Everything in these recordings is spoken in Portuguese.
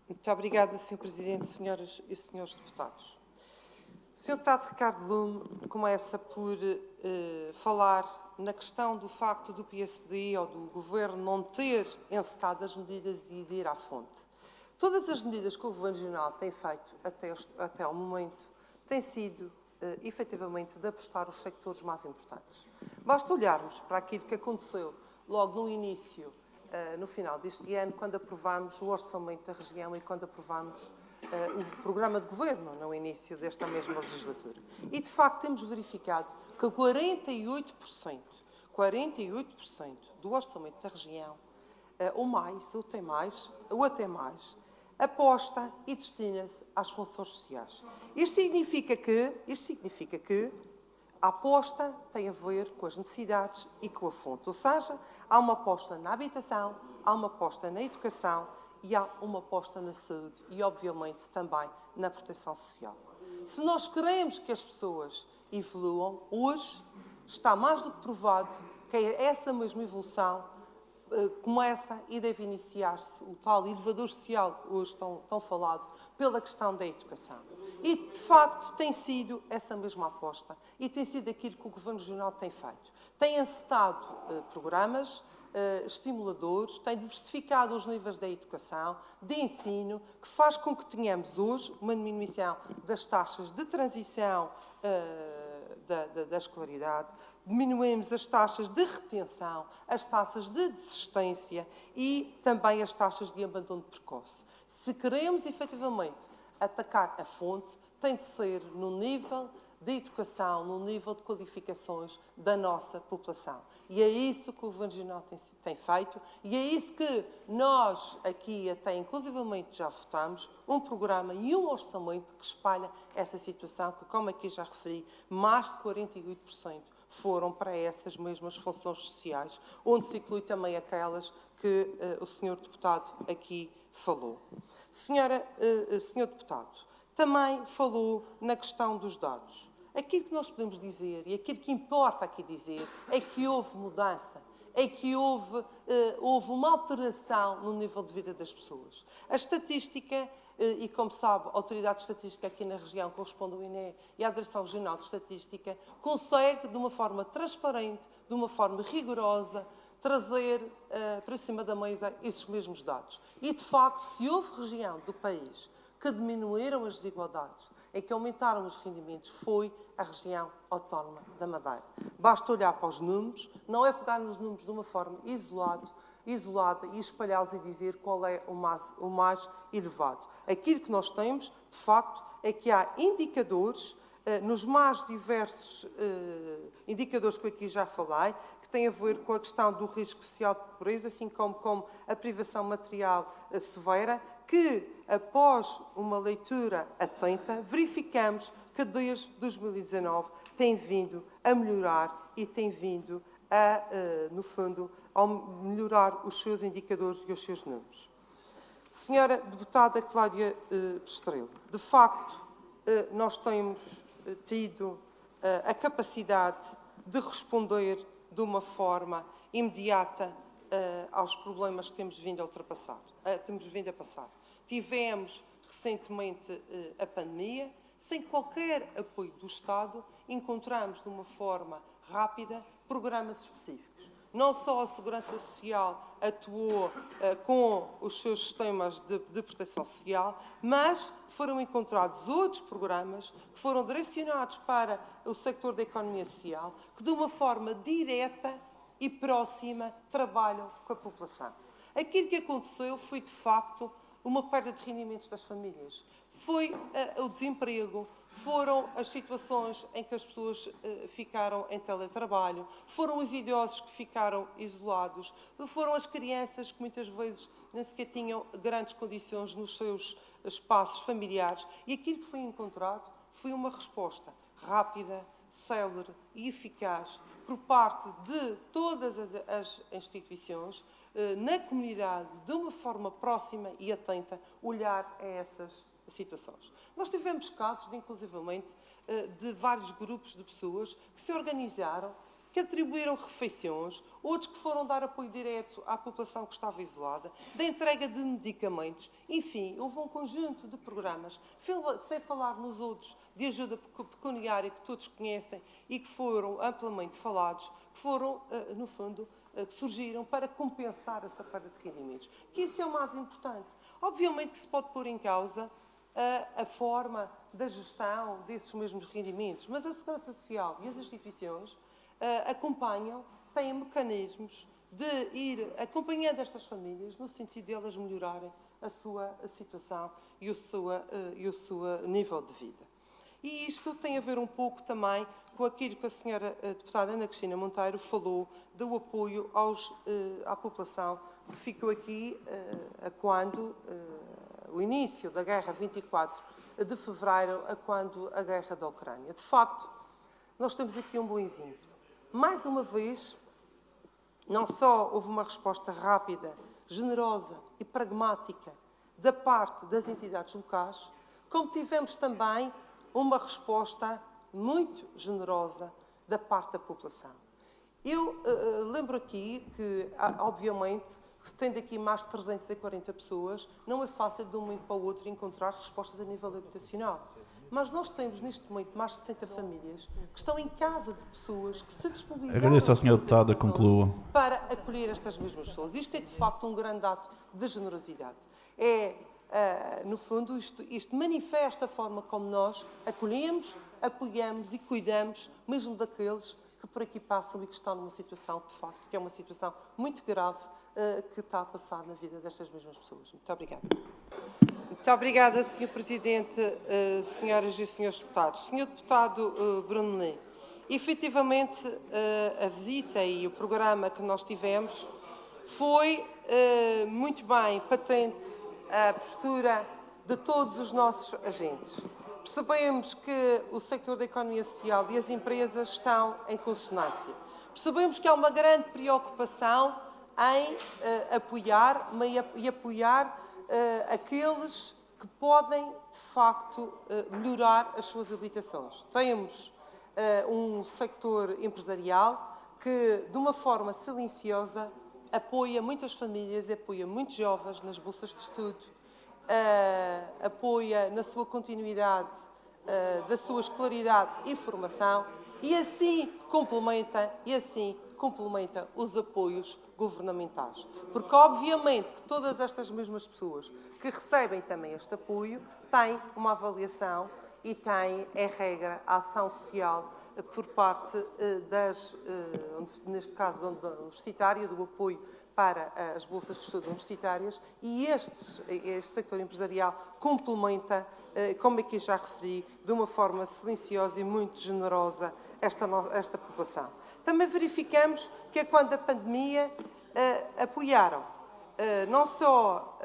Muito obrigada, Sr. Presidente, senhoras e senhores deputados. O Sr. Deputado Ricardo Lume começa por falar na questão do facto do PSD ou do Governo não ter encetado as medidas e de ir à fonte. Todas as medidas que o Governo Regional tem feito até ao momento têm sido, efetivamente, de apostar os sectores mais importantes. Basta olharmos para aquilo que aconteceu logo no início, no final deste ano, quando aprovámos o Orçamento da Região e quando aprovámos o Programa de Governo no início desta mesma legislatura. E, de facto, temos verificado que 48% do Orçamento da Região, ou mais, ou até mais, aposta e destina-se às funções sociais. Isto significa que a aposta tem a ver com as necessidades e com a fonte. Ou seja, há uma aposta na habitação, há uma aposta na educação e há uma aposta na saúde e, obviamente, também na proteção social. Se nós queremos que as pessoas evoluam, hoje está mais do que provado que essa mesma evolução começa e deve iniciar-se o tal elevador social, hoje tão falado, pela questão da educação. E, de facto, tem sido essa mesma aposta e tem sido aquilo que o Governo Regional tem feito. Tem encetado programas estimuladores, tem diversificado os níveis da educação, de ensino, que faz com que tenhamos hoje uma diminuição das taxas de transição da escolaridade, diminuímos as taxas de retenção, as taxas de desistência e também as taxas de abandono precoce. Se queremos, efetivamente, atacar a fonte, tem de ser no nível de educação, no nível de qualificações da nossa população. E é isso que o Governo Regional tem feito e é isso que nós aqui até inclusivamente já votamos, um programa e um orçamento que espalha essa situação que, como aqui já referi, mais de 48% foram para essas mesmas funções sociais, onde se inclui também aquelas que o Sr. Deputado aqui falou. Senhor Deputado, também falou na questão dos dados. Aquilo que nós podemos dizer, e aquilo que importa aqui dizer, é que houve mudança, é que houve uma alteração no nível de vida das pessoas. A estatística, e como sabe, a Autoridade de Estatística aqui na região corresponde ao INE e à Direção Regional de Estatística, consegue, de uma forma transparente, de uma forma rigorosa, trazer para cima da mesa esses mesmos dados. E, de facto, se houve região do país que diminuíram as desigualdades, em que aumentaram os rendimentos, foi a região autónoma da Madeira. Basta olhar para os números, não é pegar nos números de uma forma isolada e espalhá-los e dizer qual é o mais elevado. Aquilo que nós temos, de facto, é que há indicadores, nos mais diversos indicadores que eu aqui já falei, que têm a ver com a questão do risco social de pobreza, assim como a privação material severa, que, após uma leitura atenta, verificamos que desde 2019 tem vindo a melhorar e tem vindo a, no fundo, a melhorar os seus indicadores e os seus números. Senhora Deputada Cláudia Pestrelo, de facto, nós temos tido a capacidade de responder de uma forma imediata aos problemas que temos vindo a passar. Tivemos recentemente a pandemia, sem qualquer apoio do Estado, encontramos de uma forma rápida programas específicos. Não só a Segurança Social atuou com os seus sistemas de proteção social, mas foram encontrados outros programas que foram direcionados para o sector da economia social, que de uma forma direta e próxima trabalham com a população. Aquilo que aconteceu foi, de facto, uma perda de rendimentos das famílias. Foi o desemprego, foram as situações em que as pessoas ficaram em teletrabalho, foram os idosos que ficaram isolados, foram as crianças que muitas vezes nem sequer tinham grandes condições nos seus espaços familiares. E aquilo que foi encontrado foi uma resposta rápida, célere e eficaz por parte de todas as instituições, na comunidade, de uma forma próxima e atenta, olhar a essas situações. Nós tivemos casos, inclusivamente, de vários grupos de pessoas que se organizaram que atribuíram refeições, outros que foram dar apoio direto à população que estava isolada, da entrega de medicamentos. Enfim, houve um conjunto de programas, sem falar nos outros de ajuda pecuniária que todos conhecem e que foram amplamente falados, que foram, no fundo, que surgiram para compensar essa perda de rendimentos. Que isso é o mais importante. Obviamente que se pode pôr em causa a forma da gestão desses mesmos rendimentos, mas a Segurança Social e as instituições acompanham, têm mecanismos de ir acompanhando estas famílias no sentido de elas melhorarem a sua situação e o seu nível de vida. E isto tem a ver um pouco também com aquilo que a senhora deputada Ana Cristina Monteiro falou do apoio à população que ficou aqui a quando o início da guerra 24 de fevereiro, a quando a guerra da Ucrânia. De facto, nós temos aqui um bom exemplo. Mais uma vez, não só houve uma resposta rápida, generosa e pragmática da parte das entidades locais, como tivemos também uma resposta muito generosa da parte da população. Eu lembro aqui que, obviamente, tendo aqui mais de 340 pessoas, não é fácil de um momento para o outro encontrar respostas a nível habitacional. Mas nós temos, neste momento, mais de 60 famílias que estão em casa de pessoas que se disponibilizam Agradeço à senhora deputada, conclua. para acolher estas mesmas pessoas. Isto é, de facto, um grande ato de generosidade. No fundo, isto manifesta a forma como nós acolhemos, apoiamos e cuidamos, mesmo daqueles que por aqui passam e que estão numa situação, de facto, que é uma situação muito grave que está a passar na vida destas mesmas pessoas. Muito obrigada. Muito obrigada, Sr. Presidente, senhoras e senhores deputados. Sr. Deputado Brunelli, efetivamente a visita e o programa que nós tivemos foi muito bem patente a postura de todos os nossos agentes. Percebemos que o sector da economia social e as empresas estão em consonância. Percebemos que há uma grande preocupação em apoiar aqueles que podem, de facto, melhorar as suas habilitações. Temos um sector empresarial que, de uma forma silenciosa, apoia muitas famílias, apoia muitos jovens nas bolsas de estudo, apoia na sua continuidade da sua escolaridade e formação e assim complementa os apoios governamentais. Porque, obviamente, que todas estas mesmas pessoas que recebem também este apoio têm uma avaliação e têm, em regra, a ação social por parte neste caso, da universitária, do apoio para as bolsas de estudo universitárias e este sector empresarial complementa, como aqui já referi, de uma forma silenciosa e muito generosa esta população. Também verificamos que, quando a pandemia, apoiaram não só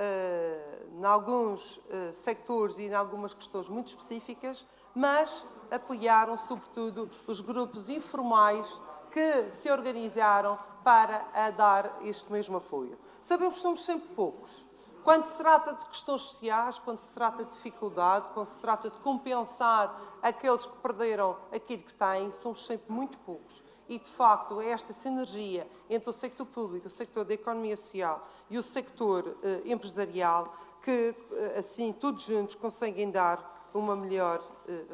em alguns sectores e em algumas questões muito específicas, mas apoiaram, sobretudo, os grupos informais que se organizaram para dar este mesmo apoio. Sabemos que somos sempre poucos. Quando se trata de questões sociais, quando se trata de dificuldade, quando se trata de compensar aqueles que perderam aquilo que têm, somos sempre muito poucos. E, de facto, é esta sinergia entre o sector público, o sector da economia social e o sector empresarial que, assim, todos juntos conseguem dar uma melhor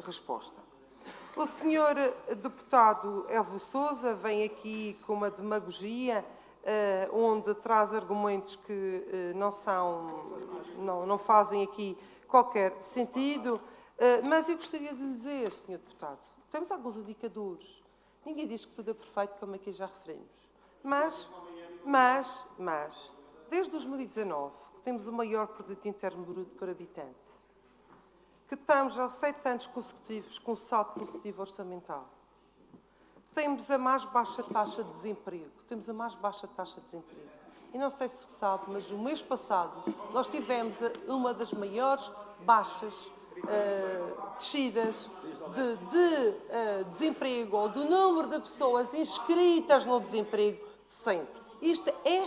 resposta. O senhor deputado Elvio Sousa vem aqui com uma demagogia onde traz argumentos que não fazem aqui qualquer sentido, mas eu gostaria de lhe dizer, senhor deputado, temos alguns indicadores. Ninguém diz que tudo é perfeito, como aqui já referimos. Mas, desde 2019, que temos o maior produto interno bruto por habitante, que estamos há 7 anos consecutivos com saldo positivo orçamental, temos a mais baixa taxa de desemprego. E não sei se sabe, mas no mês passado nós tivemos uma das maiores baixas descidas de desemprego ou do número de pessoas inscritas no desemprego de sempre. Isto é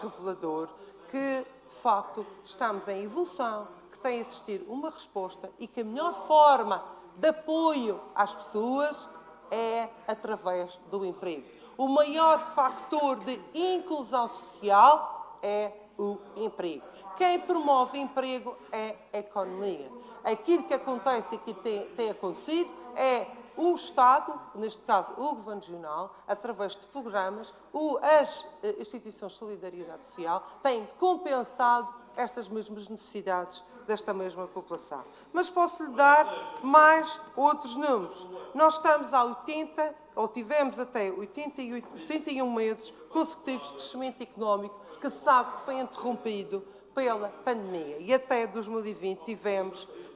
revelador que, de facto, estamos em evolução, que tem a existir uma resposta e que a melhor forma de apoio às pessoas é através do emprego. O maior fator de inclusão social é o emprego. Quem promove emprego é a economia. Aquilo que acontece e que tem acontecido é o Estado, neste caso o Governo Regional, através de programas, as instituições de solidariedade social, têm compensado estas mesmas necessidades desta mesma população. Mas posso-lhe dar mais outros números. Nós estamos há 80, ou tivemos até 81 meses consecutivos de crescimento económico, que se sabe que foi interrompido pela pandemia. E até 2020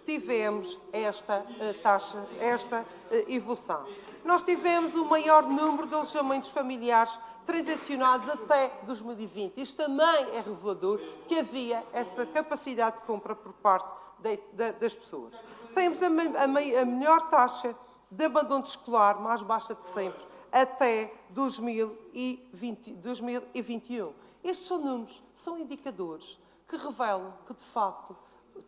tivemos esta taxa, esta evolução. Nós tivemos o maior número de alojamentos familiares transacionados até 2020. Isto também é revelador que havia essa capacidade de compra por parte das pessoas. Temos a melhor taxa de abandono escolar, mais baixa de sempre, até 2021. Estes são números, são indicadores que revelam que, de facto,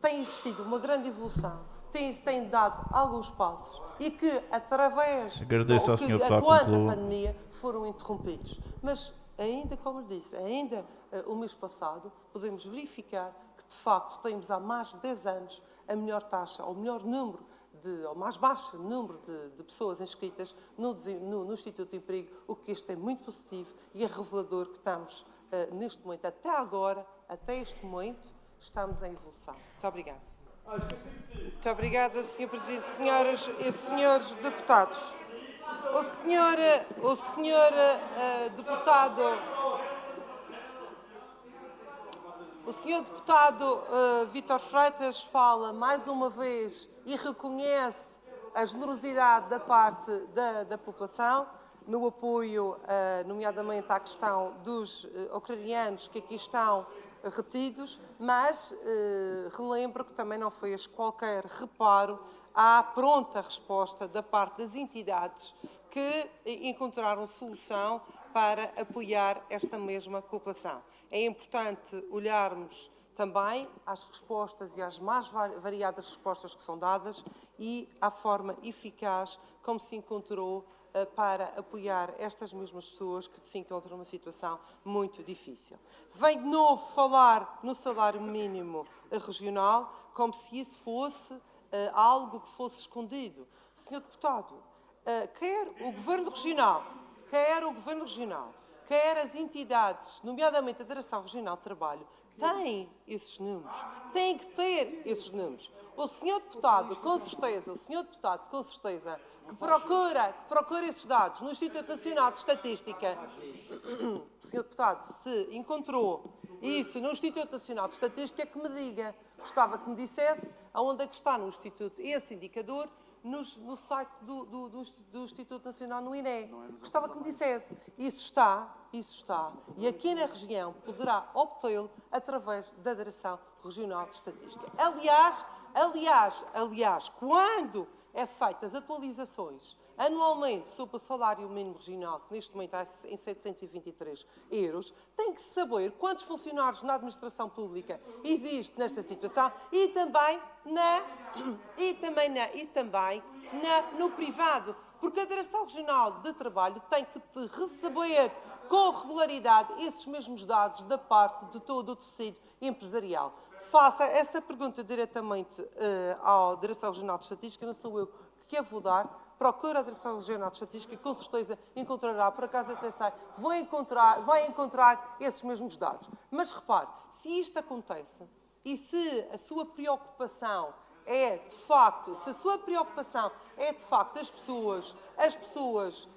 tem existido uma grande evolução, tem dado alguns passos e que, através Agradeço ao senhor deputado, quando a conclua. pandemia, foram interrompidos. Mas, ainda, como lhe disse, ainda o mês passado, podemos verificar que, de facto, temos há mais de 10 anos a melhor taxa, ou o melhor número, ou mais baixo número de pessoas inscritas no Instituto de Emprego, o que isto é muito positivo e é revelador que estamos, neste momento, até agora, até este momento, estamos em evolução. Muito obrigada. Muito obrigada, Sr. Presidente. Senhoras e senhores deputados, o senhor deputado Vítor Freitas fala mais uma vez e reconhece a generosidade da parte da população no apoio, nomeadamente à questão dos ucranianos que aqui estão retidos, mas relembro que também não fez qualquer reparo à pronta resposta da parte das entidades que encontraram solução para apoiar esta mesma população. É importante olharmos também às respostas e às mais variadas respostas que são dadas e à forma eficaz como se encontrou para apoiar estas mesmas pessoas que se encontram numa situação muito difícil. Vem de novo falar no salário mínimo regional, como se isso fosse algo que fosse escondido. Senhor deputado, quer o Governo Regional, quer as entidades, nomeadamente a Direção Regional de Trabalho, têm esses números, têm que ter esses números. O senhor deputado, com certeza, que procura esses dados no Instituto Nacional de Estatística, o senhor deputado, se encontrou isso no Instituto Nacional de Estatística, que me diga. Gostava que me dissesse aonde é que está no Instituto esse indicador, no site do Instituto Nacional, no INE. Gostava que me dissesse. Isso está. E aqui na região poderá obtê-lo através da Direção Regional de Estatística. Aliás, quando é feitas atualizações anualmente sobre o salário mínimo regional, que neste momento está em 723 euros, tem que saber quantos funcionários na administração pública existe nesta situação e também no privado, porque a Direção Regional de Trabalho tem que receber com regularidade esses mesmos dados da parte de todo o tecido empresarial. Faça essa pergunta diretamente à Direção Regional de Estatística, não sou eu que a vou dar. Procura a Direção Regional de Estatística e com certeza encontrará, por acaso até sei, vai encontrar esses mesmos dados. Mas repare, se isto acontece e se a sua preocupação é de facto, as pessoas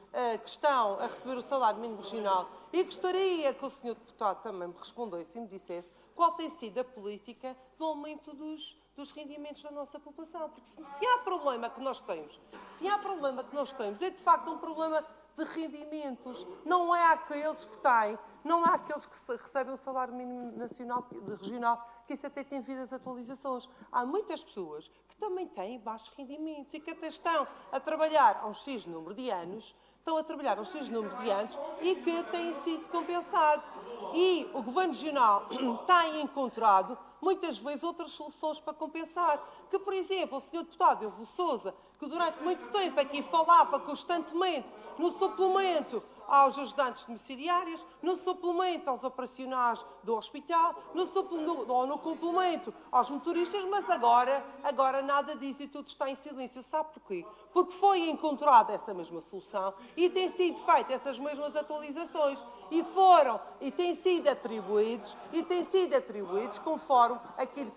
que estão a receber o salário mínimo regional, e gostaria que o Sr. Deputado também me respondesse e me dissesse qual tem sido a política do aumento dos rendimentos da nossa população. Porque se há problema que nós temos, é de facto um problema de rendimentos. Não é aqueles que têm, não há aqueles que recebem o salário mínimo nacional, regional, que isso até tem vindo as atualizações. Há muitas pessoas que também têm baixos rendimentos e que até estão a trabalhar há um X número de anos, e que têm sido compensados. E o Governo Regional tem encontrado, muitas vezes, outras soluções para compensar. Que, por exemplo, o Sr. Deputado Ilvo Sousa, que durante muito tempo aqui falava constantemente no suplemento aos ajudantes domiciliários, no suplemento aos operacionais do hospital, no complemento aos motoristas, mas agora nada disso e tudo está em silêncio. Sabe porquê? Porque foi encontrada essa mesma solução e têm sido feitas essas mesmas atualizações e têm sido atribuídos conforme aquilo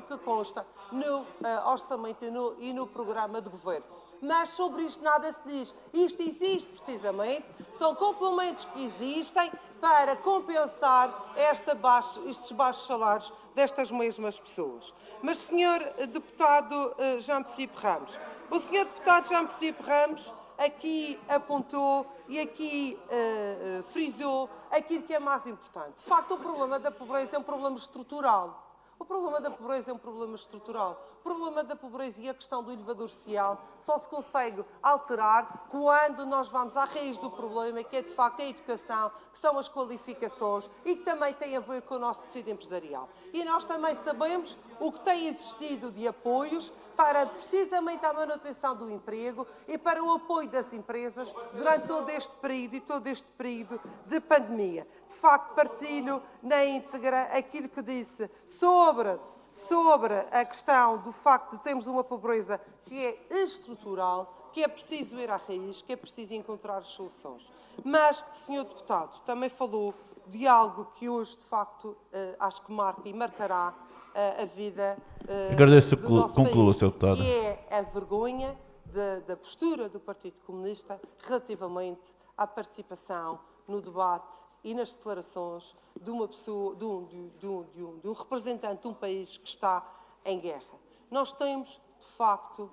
que consta no orçamento e no programa de governo. Mas sobre isto nada se diz. Isto existe precisamente, são complementos que existem para compensar estes baixos salários destas mesmas pessoas. Mas, Sr. Deputado Jean-Philippe Ramos, o Sr. Deputado Jean-Philippe Ramos aqui apontou e aqui frisou aquilo que é mais importante. De facto, o problema da pobreza é um problema estrutural. O problema da pobreza é um problema estrutural. O problema da pobreza e a questão do elevador social só se consegue alterar quando nós vamos à raiz do problema, que é, de facto, a educação, que são as qualificações e que também tem a ver com o nosso tecido empresarial. E nós também sabemos o que tem existido de apoios para, precisamente, a manutenção do emprego e para o apoio das empresas durante todo este período de pandemia. De facto, partilho na íntegra aquilo que disse sobre a questão do facto de termos uma pobreza que é estrutural, que é preciso ir à raiz, que é preciso encontrar as soluções. Mas, Sr. Deputado, também falou de algo que hoje, de facto, acho que marca e marcará a vida Agradeço do nosso conclua, país, Sr. Deputado. que é a vergonha da postura do Partido Comunista relativamente à participação no debate e nas declarações de uma pessoa, de um representante de um país que está em guerra. Nós temos, de facto,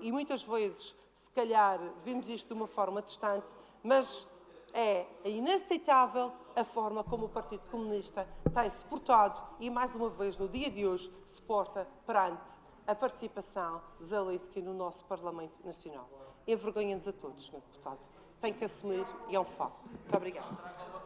e muitas vezes, se calhar, vimos isto de uma forma distante, mas é inaceitável a forma como o Partido Comunista tem-se portado e, mais uma vez, no dia de hoje, se porta perante a participação de Zelensky no nosso Parlamento Nacional. Envergonha-nos a todos, Sr. Deputado. Tem que assumir e é um facto. Muito obrigada.